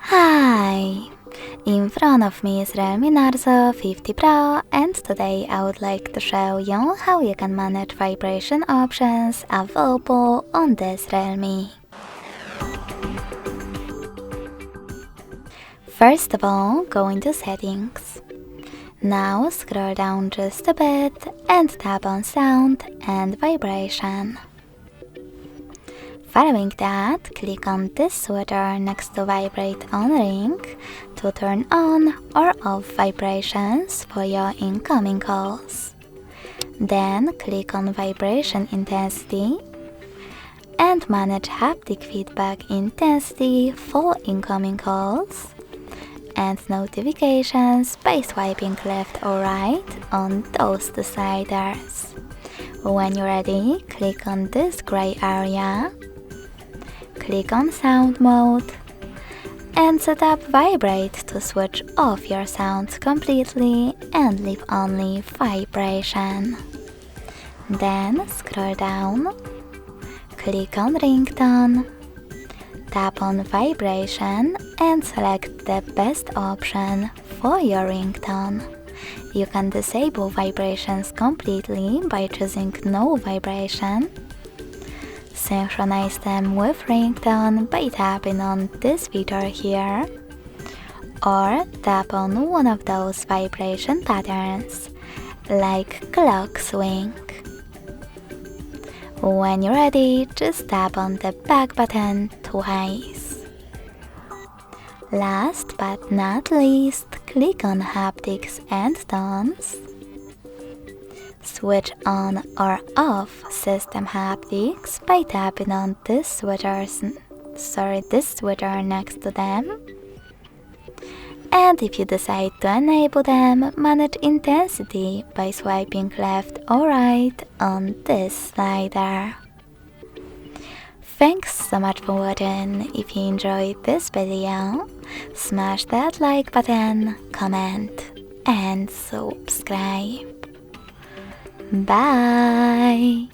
Hi! In front of me is REALME Narzo 50 Pro, and today I would like to show you how you can manage vibration options available on this REALME. First of all, go into Settings. Now scroll down just a bit and tap on Sound and Vibration. Following that, click on this switcher next to Vibrate on ring to turn on or off vibrations for your incoming calls. Then click on Vibration Intensity and manage haptic feedback intensity for incoming calls and notifications by swiping left or right on those deciders. When you're ready, click on this gray area, click on Sound Mode, and set up Vibrate to switch off your sounds completely and leave only vibration. Then scroll down, click on Ringtone, tap on Vibration and select the best option for your ringtone. You can disable vibrations completely by choosing No Vibration. Synchronize them with ringtone by tapping on this feature here, or tap on one of those vibration patterns, like clock swing. When you're ready, just tap on the back button twice. Last but not least, click on Haptics and Tones. Switch on or off System Haptics by tapping on this switcher next to them. And if you decide to enable them, manage intensity by swiping left or right on this slider. Thanks so much for watching. If you enjoyed this video, smash that like button, comment and subscribe. Bye!